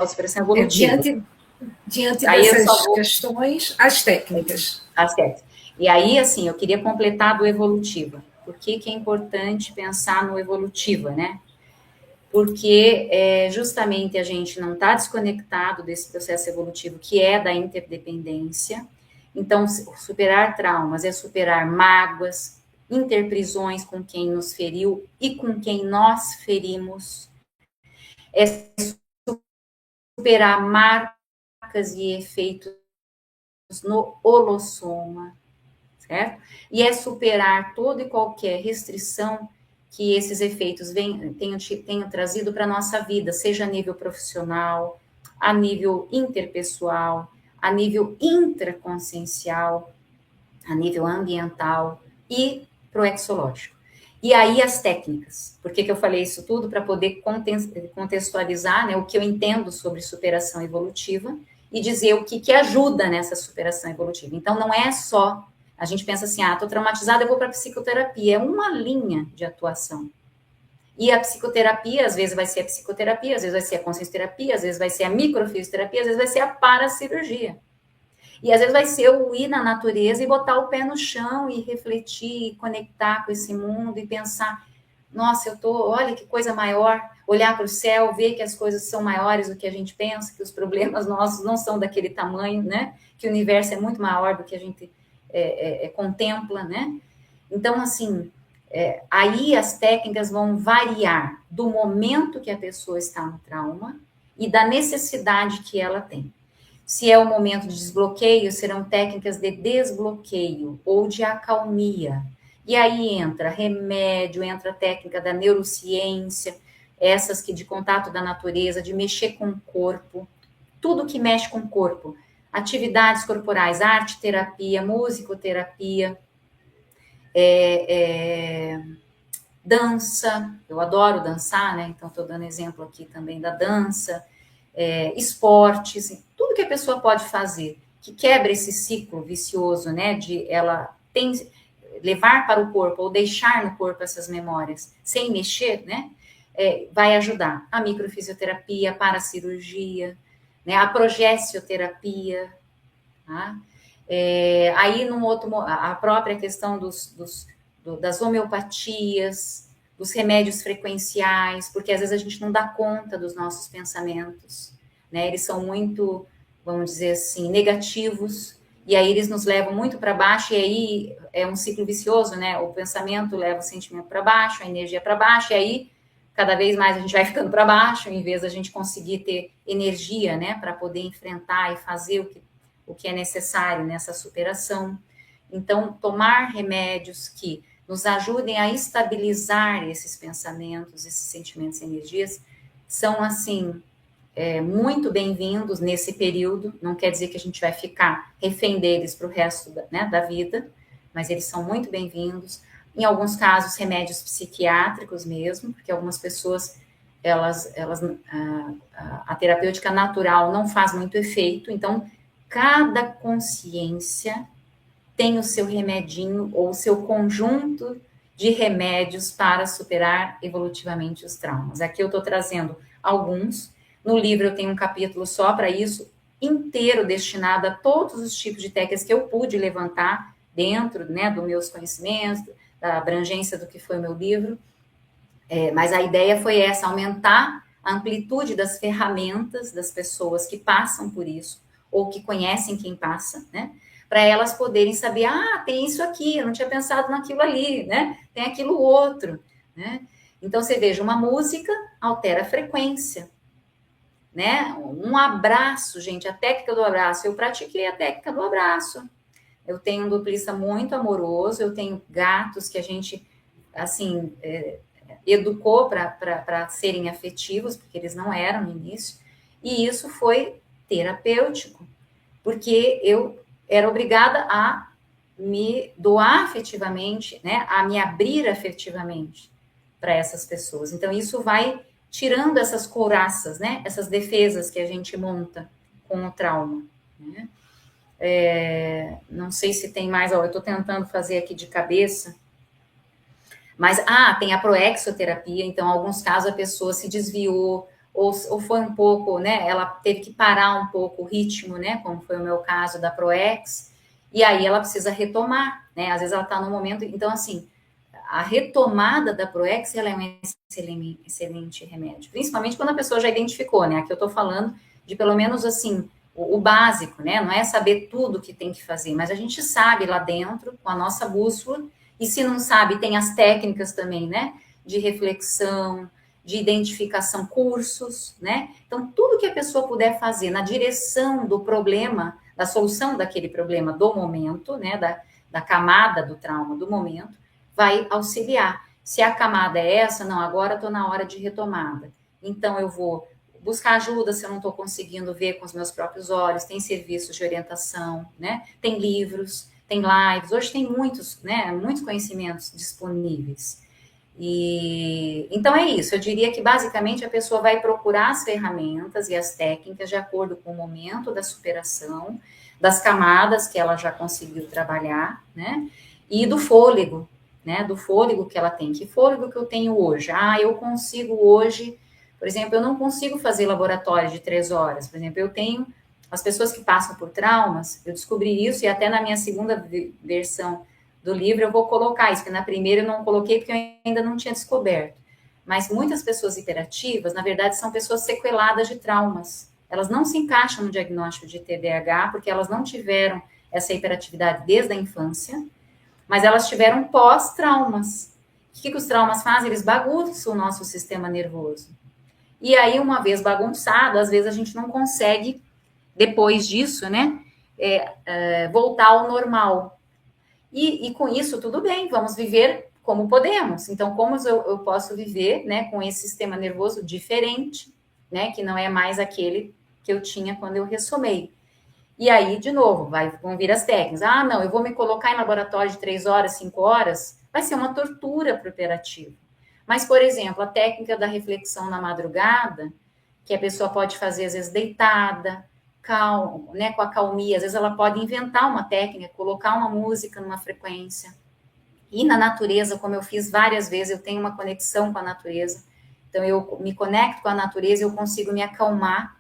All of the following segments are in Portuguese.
superação evolutiva. Diante dessas questões, as técnicas. As técnicas. E aí, assim, eu queria completar do evolutiva. Por que é importante pensar no evolutiva, né? Porque justamente a gente não está desconectado desse processo evolutivo, que é da interdependência. Então, superar traumas é superar mágoas, interprisões com quem nos feriu e com quem nós ferimos. É superar marcas e efeitos no holossoma, certo? E é superar toda e qualquer restrição que esses efeitos tenham trazido para a nossa vida, seja a nível profissional, a nível interpessoal, a nível intraconsciencial, a nível ambiental e proexológico. E aí as técnicas. Por que eu falei isso tudo? Para poder contextualizar, né, o que eu entendo sobre superação evolutiva e dizer o que ajuda nessa superação evolutiva. Então, não é só... A gente pensa assim, estou traumatizada, eu vou para a psicoterapia. É uma linha de atuação. E a psicoterapia, às vezes vai ser a psicoterapia, às vezes vai ser a consciencioterapia, às vezes vai ser a microfisioterapia, às vezes vai ser a paracirurgia. E às vezes vai ser o ir na natureza e botar o pé no chão e refletir, e conectar com esse mundo e pensar, nossa, olha que coisa maior, olhar para o céu, ver que as coisas são maiores do que a gente pensa, que os problemas nossos não são daquele tamanho, né? Que o universo é muito maior do que a gente contempla, né? Então, assim, aí as técnicas vão variar do momento que a pessoa está no trauma e da necessidade que ela tem. Se é o momento de desbloqueio, serão técnicas de desbloqueio ou de acalmia. E aí entra remédio, entra a técnica da neurociência, essas que de contato da natureza, de mexer com o corpo, tudo que mexe com o corpo. Atividades corporais, arte terapia, musicoterapia, dança, eu adoro dançar, né? Então estou dando exemplo aqui também da dança, esportes, tudo que a pessoa pode fazer que quebra esse ciclo vicioso, né? De ela levar para o corpo ou deixar no corpo essas memórias sem mexer, né? Vai ajudar. A microfisioterapia, a paracirurgia, né? A progessioterapia, tá? Aí, a própria questão das homeopatias, dos remédios frequenciais, porque às vezes a gente não dá conta dos nossos pensamentos, né? Eles são muito, vamos dizer assim, negativos, e aí eles nos levam muito para baixo, e aí é um ciclo vicioso, né? O pensamento leva o sentimento para baixo, a energia para baixo, e aí cada vez mais a gente vai ficando para baixo, em vez da gente conseguir ter energia, né? Para poder enfrentar e fazer o que é necessário nessa superação. Então, tomar remédios que nos ajudem a estabilizar esses pensamentos, esses sentimentos e energias, são, assim, muito bem-vindos nesse período. Não quer dizer que a gente vai ficar refém deles para o resto da vida, mas eles são muito bem-vindos. Em alguns casos, remédios psiquiátricos mesmo, porque algumas pessoas, a terapêutica natural não faz muito efeito, então cada consciência tem o seu remedinho ou o seu conjunto de remédios para superar evolutivamente os traumas. Aqui eu estou trazendo alguns. No livro eu tenho um capítulo só para isso, inteiro destinado a todos os tipos de técnicas que eu pude levantar dentro, né, dos meus conhecimentos, da abrangência do que foi o meu livro. Mas a ideia foi essa, aumentar a amplitude das ferramentas das pessoas que passam por isso, ou que conhecem quem passa, né? Para elas poderem saber, tem isso aqui, eu não tinha pensado naquilo ali, né? Tem aquilo outro, né? Então, você veja, uma música altera a frequência, né? Um abraço, gente, a técnica do abraço, eu pratiquei a técnica do abraço. Eu tenho um duplista muito amoroso, eu tenho gatos que a gente, assim, educou para serem afetivos, porque eles não eram no início, e isso foi terapêutico, porque eu era obrigada a me doar afetivamente, né, a me abrir afetivamente para essas pessoas. Então, isso vai tirando essas couraças, né, essas defesas que a gente monta com o trauma, né? Não sei se tem mais, eu estou tentando fazer aqui de cabeça, mas, tem a proexoterapia, então, em alguns casos, a pessoa se desviou ou foi um pouco, né, ela teve que parar um pouco o ritmo, né, como foi o meu caso da ProEx, e aí ela precisa retomar, né, às vezes ela está no momento, então assim, a retomada da ProEx, ela é um excelente remédio, principalmente quando a pessoa já identificou, né, aqui eu estou falando de pelo menos assim, o básico, né, não é saber tudo que tem que fazer, mas a gente sabe lá dentro, com a nossa bússola, e se não sabe, tem as técnicas também, né, de reflexão, de identificação, cursos, né? Então, tudo que a pessoa puder fazer na direção do problema, da solução daquele problema do momento, né? Da camada do trauma do momento, vai auxiliar. Se a camada é essa, não, agora estou na hora de retomada. Então, eu vou buscar ajuda se eu não estou conseguindo ver com os meus próprios olhos. Tem serviços de orientação, né? Tem livros, tem lives. Hoje tem muitos, né? Muitos conhecimentos disponíveis. E então é isso, eu diria que basicamente a pessoa vai procurar as ferramentas e as técnicas de acordo com o momento da superação, das camadas que ela já conseguiu trabalhar, né? E do fôlego, né? Do fôlego que ela tem. Que fôlego que eu tenho hoje? Ah, eu consigo hoje, por exemplo, eu não consigo fazer laboratório de 3 horas. Por exemplo, eu tenho as pessoas que passam por traumas, eu descobri isso e até na minha segunda versão do livro eu vou colocar isso, porque na primeira eu não coloquei porque eu ainda não tinha descoberto. Mas muitas pessoas hiperativas, na verdade, são pessoas sequeladas de traumas. Elas não se encaixam no diagnóstico de TDAH porque elas não tiveram essa hiperatividade desde a infância, mas elas tiveram pós-traumas. O que os traumas fazem? Eles bagunçam o nosso sistema nervoso. E aí, uma vez bagunçado, às vezes a gente não consegue, depois disso, né, voltar ao normal. E com isso, tudo bem, vamos viver como podemos. Então, como eu posso viver, né, com esse sistema nervoso diferente, né, que não é mais aquele que eu tinha quando eu ressomei. E aí, de novo, vão vir as técnicas. Ah, não, eu vou me colocar em laboratório de 3 horas, 5 horas, vai ser uma tortura para o operativo. Mas, por exemplo, a técnica da reflexão na madrugada, que a pessoa pode fazer, às vezes, deitada, calma, né, com a calmia. Às vezes ela pode inventar uma técnica, colocar uma música numa frequência. E na natureza, como eu fiz várias vezes, eu tenho uma conexão com a natureza. Então eu me conecto com a natureza, eu consigo me acalmar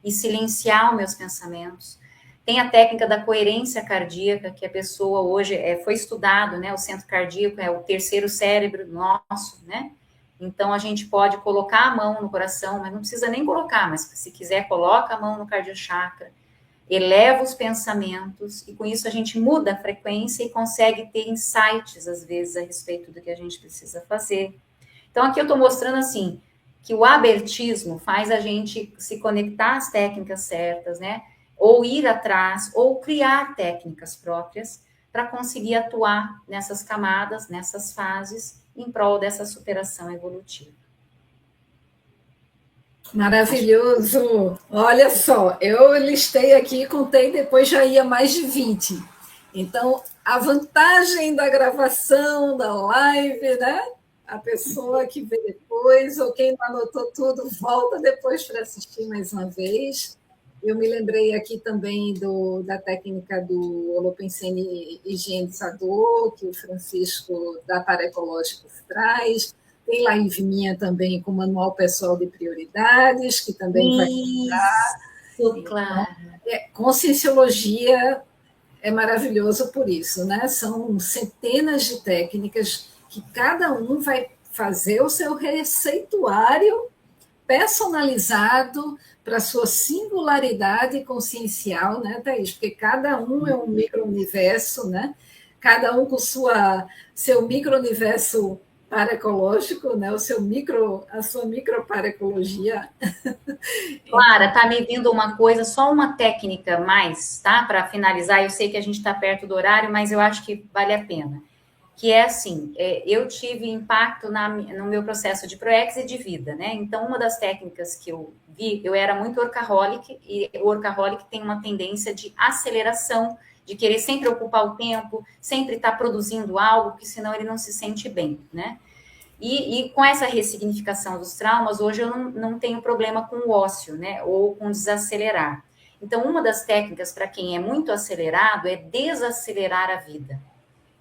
e silenciar os meus pensamentos. Tem a técnica da coerência cardíaca, que a pessoa hoje foi estudado, né? O centro cardíaco é o terceiro cérebro nosso, né? Então, a gente pode colocar a mão no coração, mas não precisa nem colocar, mas se quiser, coloca a mão no cardiochakra, eleva os pensamentos, e com isso a gente muda a frequência e consegue ter insights, às vezes, a respeito do que a gente precisa fazer. Então, aqui eu estou mostrando, assim, que o abertismo faz a gente se conectar às técnicas certas, né? Ou ir atrás, ou criar técnicas próprias para conseguir atuar nessas camadas, nessas fases, em prol dessa superação evolutiva. Maravilhoso! Olha só, eu listei aqui, contei, depois já ia mais de 20. Então, a vantagem da gravação, da live, né? A pessoa que vê depois, ou quem não anotou tudo, volta depois para assistir mais uma vez. Eu me lembrei aqui também da técnica do Holopensene higienizador, que o Francisco da Paraecológico traz. Tem live minha também com o Manual Pessoal de Prioridades, que também vai entrar. Isso, claro. Então, Conscienciologia é maravilhoso por isso, né? São centenas de técnicas que cada um vai fazer o seu receituário personalizado para a sua singularidade consciencial, né, Thaís? Porque cada um é um micro-universo, né? Cada um com seu micro-universo paraecológico, né? A sua microparaecologia. Clara, tá me vindo uma coisa, só uma técnica mais, tá? Para finalizar, eu sei que a gente está perto do horário, mas eu acho que vale a pena. Que é assim, eu tive impacto no meu processo de ProEx e de vida, né? Então, uma das técnicas que eu vi, eu era muito workaholic, e o workaholic tem uma tendência de aceleração, de querer sempre ocupar o tempo, sempre estar produzindo algo, porque senão ele não se sente bem, né? E com essa ressignificação dos traumas, hoje eu não tenho problema com o ócio, né? Ou com desacelerar. Então, uma das técnicas para quem é muito acelerado é desacelerar a vida.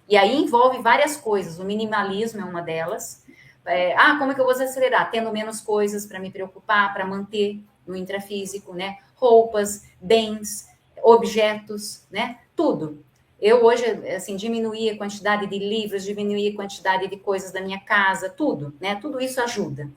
E aí envolve várias coisas, o minimalismo é uma delas, como é que eu vou acelerar? Tendo menos coisas para me preocupar, para manter no intrafísico, né? Roupas, bens, objetos, né? Tudo. Eu hoje, assim, diminuí a quantidade de livros, diminuí a quantidade de coisas da minha casa, tudo, né? Tudo isso ajuda.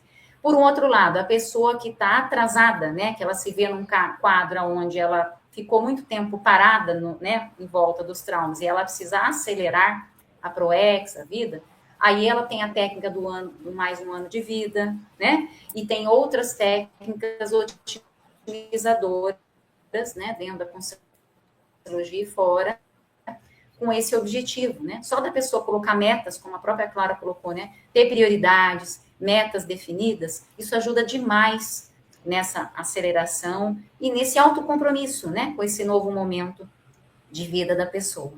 Por um outro lado, a pessoa que está atrasada, né? Que ela se vê num quadro onde ela ficou muito tempo parada, né? Em volta dos traumas, e ela precisa acelerar a ProEx, a vida, aí ela tem a técnica do mais um ano de vida, né? E tem outras técnicas otimizadoras, né? Dentro da Conselhologia e fora, com esse objetivo, né? Só da pessoa colocar metas, como a própria Clara colocou, né? Ter prioridades, metas definidas, isso ajuda demais nessa aceleração e nesse autocompromisso, né? Com esse novo momento de vida da pessoa.